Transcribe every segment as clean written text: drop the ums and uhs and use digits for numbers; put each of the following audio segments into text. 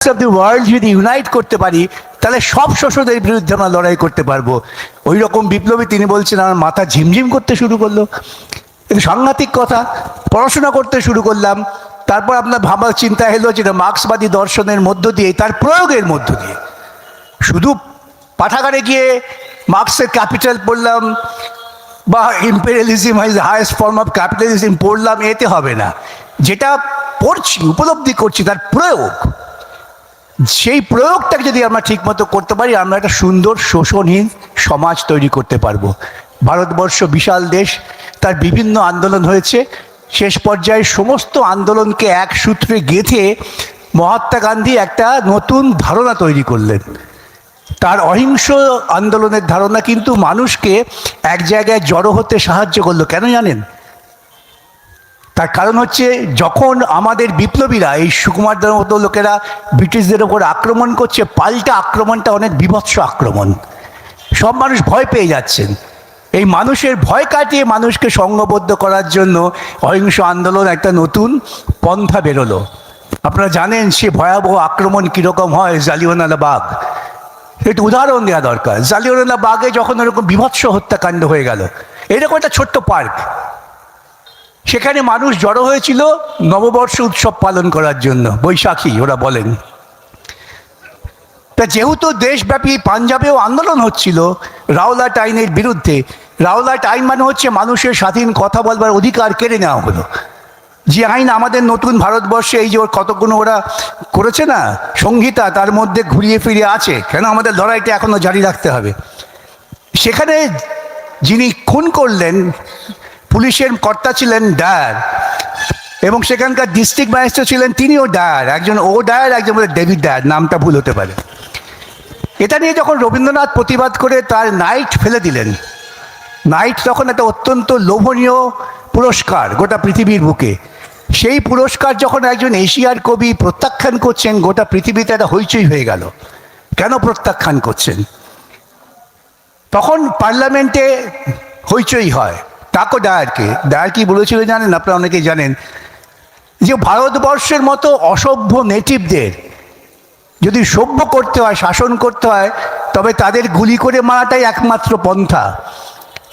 Of the world যদি unite করতে পারি তাহলে সব শোষণের বিরুদ্ধে আমরা লড়াই করতে পারবো। ওই রকম বিপ্লবী তিনি বলছেন, আমার মাথা ঝিমঝিম করতে শুরু করলো। এটা সাংঘাতিক কথা। পড়াশোনা করতে শুরু করলাম, তারপর আপনার ভাবার চিন্তা এলো যেটা মার্ক্সবাদী দর্শনের মধ্য দিয়ে, তার প্রয়োগের মধ্য দিয়ে, শুধু পাঠাগারে গিয়ে মার্ক্সের ক্যাপিটাল পড়লাম বা imperialism is the highest form of capitalism পড়লাম, এতে হবে না। যেটা পড়ছি, উপলব্ধি করছি, তার প্রয়োগ, সেই প্রয়োগটাকে যদি আমরা ঠিকমতো করতে পারি, আমরা একটা সুন্দর শোষণহীন সমাজ তৈরি করতে পারবো। ভারতবর্ষ বিশাল দেশ, তার বিভিন্ন আন্দোলন হয়েছে। শেষ পর্যায়ে সমস্ত আন্দোলনকে এক সূত্রে গেঁথে মহাত্মা গান্ধী একটা নতুন ধারণা তৈরি করলেন। তার অহিংস আন্দোলনের ধারণা কিন্তু মানুষকে এক জায়গায় জড়ো হতে সাহায্য করলো। কেন জানেন? তার কারণ হচ্ছে, যখন আমাদের বিপ্লবীরা, এই সুকুমারদের মতো লোকেরা ব্রিটিশদের ওপর আক্রমণ করছে, পাল্টা আক্রমণটা অনেক বীভৎস আক্রমণ, সব মানুষ ভয় পেয়ে যাচ্ছেন। এই মানুষের ভয় কাটিয়ে মানুষকে সংঘবদ্ধ করার জন্য অহিংস আন্দোলন একটা নতুন পন্থা বেরোলো। আপনারা জানেন সে ভয়াবহ আক্রমণ কীরকম হয়, জালিয়ানওয়ালা বাগ। একটু উদাহরণ দেওয়া দরকার। জালিয়ানওয়ালা বাগে যখন ওরকম বীভৎস হত্যাকাণ্ড হয়ে গেল, এরকম একটা ছোট্ট পার্ক, সেখানে মানুষ জড়ো হয়েছিল নববর্ষ উৎসব পালন করার জন্য, বৈশাখী ওরা বলেন। তা যেহেতু দেশব্যাপী পাঞ্জাবেও আন্দোলন হচ্ছিল রাওলাট আইনের বিরুদ্ধে, রাওলাট আইন মানে হচ্ছে মানুষের স্বাধীন কথা বলবার অধিকার কেড়ে নেওয়া হলো। যে আইন আমাদের নতুন ভারতবর্ষে এই যে কতগুলো ওরা করেছে না সংহিতা, তার মধ্যে ঘুরিয়ে ফিরিয়ে আছে, কেন আমাদের লড়াইটা এখনো জারি রাখতে হবে। সেখানে যিনি খুন করলেন, পুলিশের কর্তা ছিলেন ডায়ার, এবং সেখানকার ডিস্ট্রিক্ট ম্যাজিস্ট্রেট ছিলেন তিনিও ডায়ার, একজন ও ডায়ার, একজন বলে ডেভিড ডায়ার, নামটা ভুল হতে পারে। এটা নিয়ে যখন রবীন্দ্রনাথ প্রতিবাদ করে তার নাইট ফেলে দিলেন, নাইট তখন একটা অত্যন্ত লোভনীয় পুরস্কার গোটা পৃথিবীর বুকে, সেই পুরস্কার যখন একজন এশিয়ার কবি প্রত্যাখ্যান করছেন, গোটা পৃথিবীতে একটা হইচই হয়ে গেল। কেন প্রত্যাখ্যান করছেন? তখন পার্লামেন্টে হইচই হয়। টাকো ডায়ারকে, ডায়ার কি বলেছিল জানেন? আপনারা অনেকেই জানেন যে ভারতবর্ষের মতো অসভ্য নেটিভদের যদি সভ্য করতে হয়, শাসন করতে হয়, তবে তাদের গুলি করে মারাটাই একমাত্র পন্থা।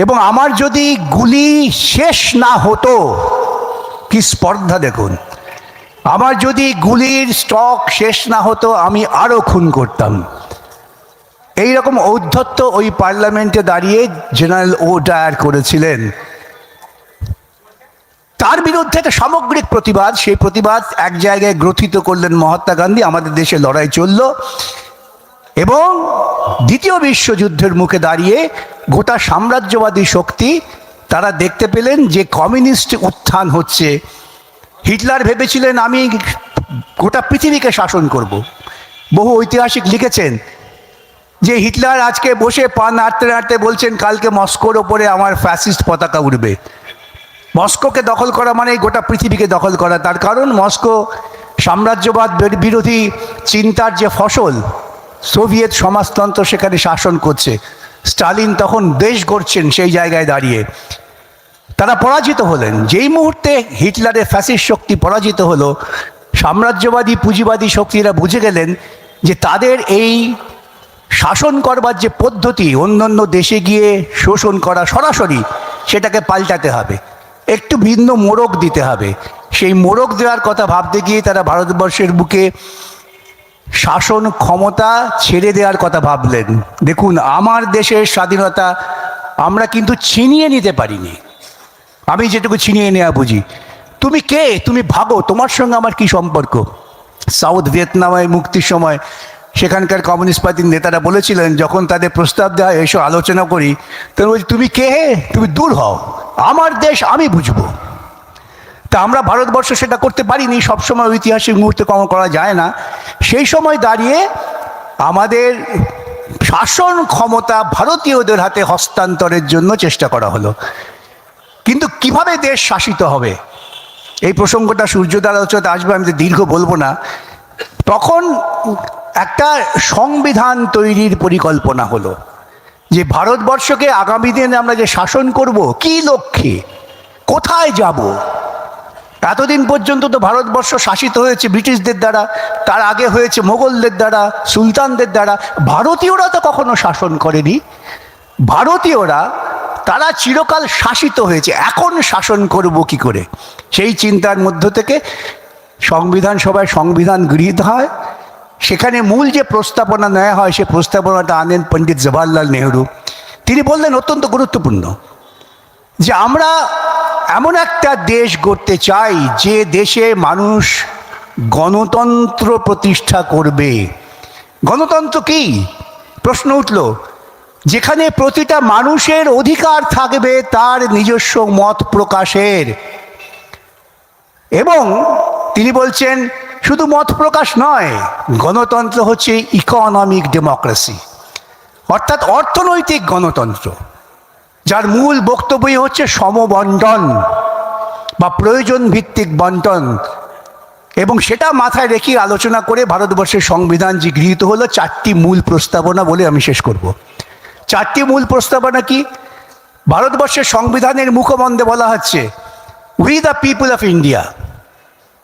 এবং আমার যদি গুলি শেষ না হতো, কি স্পর্ধা দেখুন, আমার যদি গুলির স্টক শেষ না হতো, আমি আরও খুন করতাম। এইরকম ঔদ্ধত্য ওই পার্লামেন্টে দাঁড়িয়ে জেনারেল ও ডায়ার করেছিলেন। তার বিরুদ্ধে একটা সামগ্রিক প্রতিবাদ, সেই প্রতিবাদ এক জায়গায় গ্রথিত করলেন মহাত্মা গান্ধী। আমাদের দেশে লড়াই চলল, এবং দ্বিতীয় বিশ্বযুদ্ধের মুখে দাঁড়িয়ে গোটা সাম্রাজ্যবাদী শক্তি তারা দেখতে পেলেন যে কমিউনিস্ট উত্থান হচ্ছে। হিটলার ভেবেছিলেন আমি গোটা পৃথিবীকে শাসন করব। বহু ঐতিহাসিক লিখেছেন যে হিটলার আজকে বসে পা নাড়তে নাড়তে বলছেন কালকে মস্কোর ওপরে আমার ফ্যাসিস্ট পতাকা উঠবে। মস্কোকে দখল করা মানে গোটা পৃথিবীকে দখল করা। তার কারণ মস্কো সাম্রাজ্যবাদ বিরোধী চিন্তার যে ফসল, সোভিয়েত সমাজতন্ত্র সেখানে শাসন করছে। স্টালিন তখন দেশ গড়ছেন সেই জায়গায় দাঁড়িয়ে। তারা পরাজিত হলেন। যেই মুহূর্তে হিটলারের ফ্যাসিস্ট শক্তি পরাজিত হলো, সাম্রাজ্যবাদী পুঁজিবাদী শক্তিরা বুঝে গেলেন যে তাদের এই শাসন করবার যে পদ্ধতি, অন্যান্য দেশে গিয়ে শোষণ করা সরাসরি, সেটাকে পাল্টাতে হবে, একটু ভিন্ন মোড়ক দিতে হবে। সেই মোড়ক দেওয়ার কথা ভাবতে গিয়ে তারা ভারতবর্ষের বুকে শাসন ক্ষমতা ছেড়ে দেওয়ার কথা ভাবলেন। দেখুন, আমার দেশের স্বাধীনতা আমরা কিন্তু ছিনিয়ে নিতে পারিনি। আমি যেটুকু ছিনিয়ে নেওয়া বুঝি। তুমি কে? তুমি ভাগো, তোমার সঙ্গে আমার কি সম্পর্ক? সাউথ ভিয়েতনামে মুক্তির সময় সেখানকার কমিউনিস্ট পার্টির নেতারা বলেছিলেন, যখন তাদের প্রস্তাব দেওয়া হয় এসব আলোচনা করি, তখন বলছি তুমি কে? তুমি দূর হও, আমার দেশ আমি বুঝবো। তা আমরা ভারতবর্ষ সেটা করতে পারিনি। সবসময় ঐতিহাসিক মুহূর্তে করা যায় না। সেই সময় দাঁড়িয়ে আমাদের শাসন ক্ষমতা ভারতীয়দের হাতে হস্তান্তরের জন্য চেষ্টা করা হলো। কিন্তু কিভাবে দেশ শাসিত হবে, এই প্রসঙ্গটা সূর্যোদয় আলোচনাতে আসবে, আমি তো দীর্ঘ বলবো না। তখন একটা সংবিধান তৈরির পরিকল্পনা হলো যে ভারতবর্ষকে আগামী দিনে আমরা যে শাসন করব, কি লক্ষ্যে, কোথায় যাব, এতদিন পর্যন্ত তো ভারতবর্ষ শাসিত হয়েছে ব্রিটিশদের দ্বারা, তার আগে হয়েছে মোগলদের দ্বারা, সুলতানদের দ্বারা। ভারতীয়রা তো কখনো শাসন করেনি। ভারতীয়রা তারা চিরকাল শাসিত হয়েছে, এখন শাসন করব কি করে, সেই চিন্তার মধ্য থেকে সংবিধান সভায় সংবিধান গৃহীত হয়। সেখানে মূল যে প্রস্তাবনা নেওয়া হয়, সে প্রস্তাবনাটা আনেন পণ্ডিত জওহরলাল নেহরু। তিনি বললেন অত্যন্ত গুরুত্বপূর্ণ, যে আমরা এমন একটা দেশ গড়তে চাই যে দেশে মানুষ গণতন্ত্র প্রতিষ্ঠা করবে। গণতন্ত্র কি প্রশ্ন উঠল, যেখানে প্রতিটা মানুষের অধিকার থাকবে তার নিজস্ব মত প্রকাশের। এবং তিনি বলছেন শুধু মত প্রকাশ নয়, গণতন্ত্র হচ্ছে ইকোনমিক ডেমোক্রেসি, অর্থাৎ অর্থনৈতিক গণতন্ত্র, যার মূল বক্তব্যই হচ্ছে সমবন্টন বা প্রয়োজন ভিত্তিক বন্টন। এবং সেটা মাথায় রেখে আলোচনা করে ভারতবর্ষের সংবিধান যে গৃহীত হলো, 4টি মূল প্রস্তাবনা বলে আমি শেষ করব। 4টি মূল প্রস্তাবনা কি? ভারতবর্ষের সংবিধানের মুখবন্ধে বলা হচ্ছে we the people of India.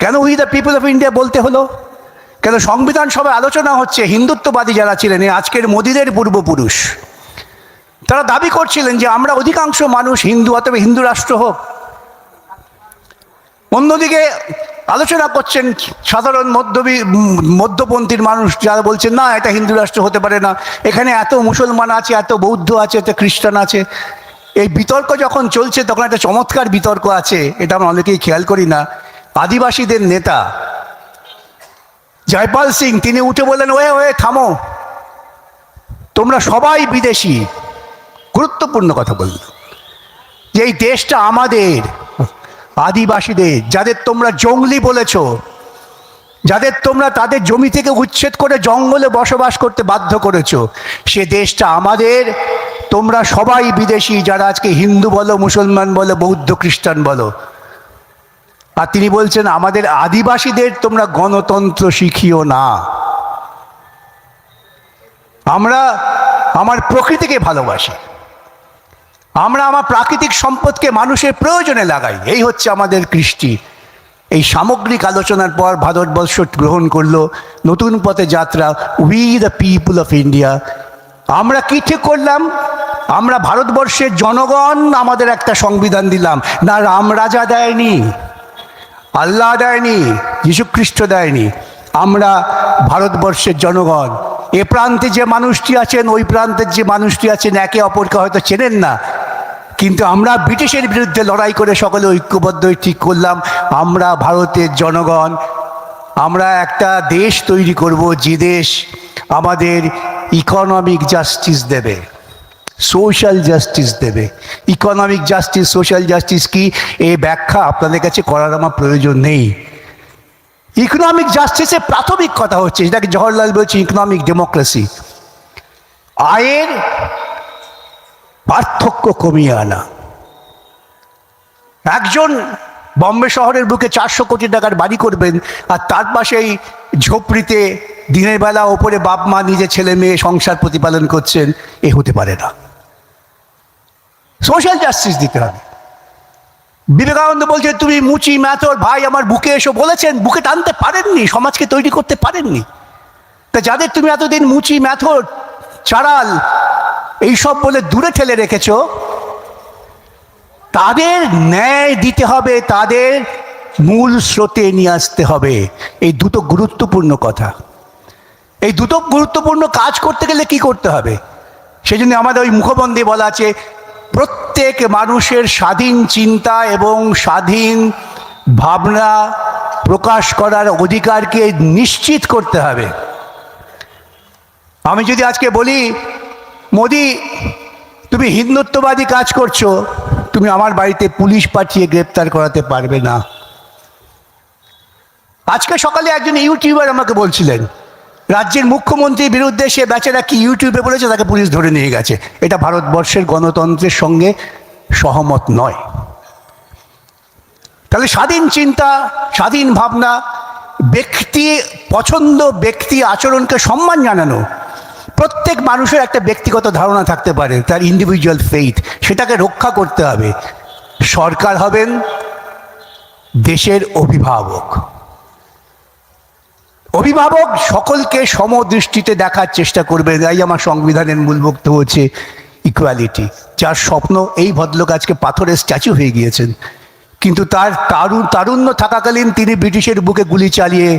কেন we the people of India বলতে হলো? কেন সংবিধান সভায় আলোচনা হচ্ছে হিন্দুত্ববাদী যারা ছিলেন, আজকের মোদীদের পূর্বপুরুষ, তারা দাবি করছিলেন যে আমরা অধিকাংশ মানুষ হিন্দু, অথবা হিন্দু রাষ্ট্র হোক। অন্যদিকে আলোচনা করছেন সাধারণ মধ্যপন্থীর মানুষ, যারা বলছেন না, এটা হিন্দু রাষ্ট্র হতে পারে না, এখানে এত মুসলমান আছে, এত বৌদ্ধ আছে, এত খ্রিস্টান আছে। এই বিতর্ক যখন চলছে তখন একটা চমৎকার বিতর্ক আছে, এটা আমরা অনেকেই খেয়াল করি না। আদিবাসীদের নেতা জয়পাল সিং তিনি উঠে বললেন, ওয়ে ওয়ে থামো, তোমরা সবাই বিদেশি। গুরুত্বপূর্ণ কথা বলল যে এই দেশটা আমাদের, আদিবাসীদের, যাদের তোমরা জঙ্গলি বলেছ, যাদের তোমরা তাদের জমি থেকে উচ্ছেদ করে জঙ্গলে বসবাস করতে বাধ্য করেছ, সে দেশটা আমাদের। তোমরা সবাই বিদেশি, যারা আজকে হিন্দু বলো, মুসলমান বলো, বৌদ্ধ খ্রিস্টান বলো। আর তিনি বলছেন আমাদের আদিবাসীদের তোমরা গণতন্ত্র শিখিও না। আমরা আমার প্রকৃতিকে ভালোবাসি, আমরা আমার প্রাকৃতিক সম্পদকে মানুষের প্রয়োজনে লাগাই, এই হচ্ছে আমাদের কৃষ্টি। এই সামগ্রিক আলোচনার পর ভারতবর্ষ গ্রহণ করলো নতুন পথে যাত্রা, we the people of India. আমরা কি ঠিক করলাম? আমরা ভারতবর্ষের জনগণ আমাদের একটা সংবিধান দিলাম। না রাম রাজা দেয়নি, আল্লাহ দেয়নি, যীশুখ্রিস্ট দেয়নি, আমরা ভারতবর্ষের জনগণ। এ প্রান্তে যে মানুষটি আছেন, ওই প্রান্তের যে মানুষটি আছেন, একে অপরকে হয়তো চেনেন না, কিন্তু আমরা ব্রিটিশের বিরুদ্ধে লড়াই করে সকলে ঐক্যবদ্ধ ঠিক করলাম, আমরা ভারতের জনগণ, আমরা একটা দেশ তৈরি করব যে দেশ আমাদের ইকোনমিক জাস্টিস দেবে, সোশ্যাল জাস্টিস দেবে। ইকোনমিক জাস্টিস, সোশ্যাল জাস্টিস কি, এই ব্যাখ্যা আপনাদের কাছে করার আমার প্রয়োজন নেই। ইকোনমিক জাস্টিসের প্রাথমিক কথা হচ্ছে, যেটাকে জওহরলাল বলছে ইকোনমিক ডেমোক্রেসি, আয়ের পার্থক্য কমিয়ে আনা। একজন বম্বে শহরের বুকে 400 কোটি টাকার বাড়ি করবেন, আর তার পাশেই ঝোপড়িতে দিনের বেলা ওপরে বাপ মা নিজে ছেলে মেয়ে সংসার প্রতিপালন করছেন, এ হতে পারে না। সোশ্যাল জাস্টিস দিতে হবে। বিবেকানন্দ বলছে তুমি মুচি ম্যাথর ভাই আমার বুকে এসো, বলেছেন, বুকে টানতে পারেননি, সমাজকে তৈরি করতে পারেননি। তা যাদের তুমি এতদিন মুচি ম্যাথর চাড়াল এইসব বলে দূরে ঠেলে রেখেছ, তাদের ন্যায় দিতে হবে, তাদের মূল স্রোতে নিয়ে আসতে হবে। এই দুটো গুরুত্বপূর্ণ কথা। এই দুটো গুরুত্বপূর্ণ কাজ করতে গেলে কি করতে হবে? সেই জন্য আমাদের ওই মুখবন্ধে বলা আছে, প্রত্যেক মানুষের স্বাধীন চিন্তা এবং স্বাধীন ভাবনা প্রকাশ করার অধিকারকে নিশ্চিত করতে হবে। আমি যদি আজকে বলি, মোদি তুমি হিন্দুত্ববাদী কাজ করছো, তুমি আমার বাড়িতে পুলিশ পাঠিয়ে গ্রেপ্তার করাতে পারবে না। আজকে সকালে একজন ইউটিউবার আমাকে বলছিলেন, রাজ্যের মুখ্যমন্ত্রীর বিরুদ্ধে সে বেচারা কি ইউটিউবে বলেছে, তাকে পুলিশ ধরে নিয়ে গেছে। এটা ভারতবর্ষের গণতন্ত্রের সঙ্গে সহমত নয়। তাহলে স্বাধীন চিন্তা, স্বাধীন ভাবনা, ব্যক্তি পছন্দ, ব্যক্তি আচরণকে সম্মান জানানো, প্রত্যেক মানুষের একটা ব্যক্তিগত ধারণা থাকতে পারে, তার ইন্ডিভিজুয়াল ফেইথ, সেটাকে রক্ষা করতে হবে। সরকার হবেন, দেশের অভিভাবক। অভিভাবক সকলকে সমদৃষ্টিতে দেখার চেষ্টা করবে। তাই আমার সংবিধানের মূল বক্তব্য হচ্ছে ইকুয়ালিটি। যার স্বপ্ন, এই ভদ্রলোক আজকে পাথরের স্ট্যাচু হয়ে গিয়েছেন, কিন্তু তার তারুণ্য থাকাকালীন তিনি ব্রিটিশের বুকে গুলি চালিয়ে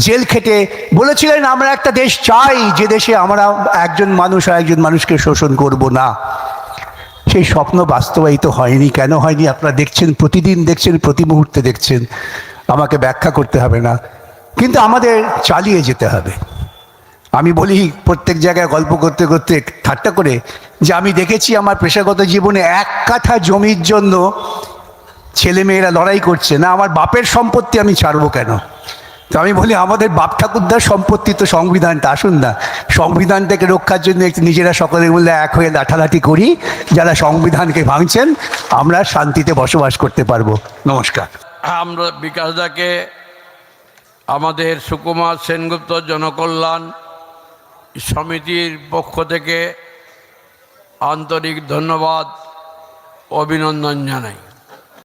জেল খেটে বলেছিলেন আমরা একটা দেশ চাই যে দেশে আমরা একজন মানুষ আর একজন মানুষকে শোষণ করব না। সেই স্বপ্ন বাস্তবায়িত হয়নি। কেন হয়নি আপনারা দেখছেন, প্রতিদিন দেখছেন, প্রতি মুহূর্তে দেখছেন। আমাকে ব্যাখ্যা করতে হবে না, কিন্তু আমাদের চালিয়ে যেতে হবে। আমি বলি প্রত্যেক জায়গায় গল্প করতে করতে ঠাট্টা করে যে আমি দেখেছি আমার পেশাগত জীবনে 1 কাঠা জমির জন্য ছেলেমেয়েরা লড়াই করছে না, আমার বাপের সম্পত্তি আমি ছাড়বো কেন। তো আমি বলি আমাদের বাপ ঠাকুরদার সম্পত্তি তো সংবিধানটা, আসুন না সংবিধানটাকে রক্ষার জন্য একটু নিজেরা সকলের মধ্যে এক হয়ে লাঠালাঠি করি। যারা সংবিধানকে ভাঙছেন আমরা শান্তিতে বসবাস করতে পারবো। নমস্কার। আমরা বিকাশদাকে আমাদের সুকুমার সেনগুপ্ত জনকল্যাণ সমিতির পক্ষ থেকে আন্তরিক ধন্যবাদ, অভিনন্দন জানাই।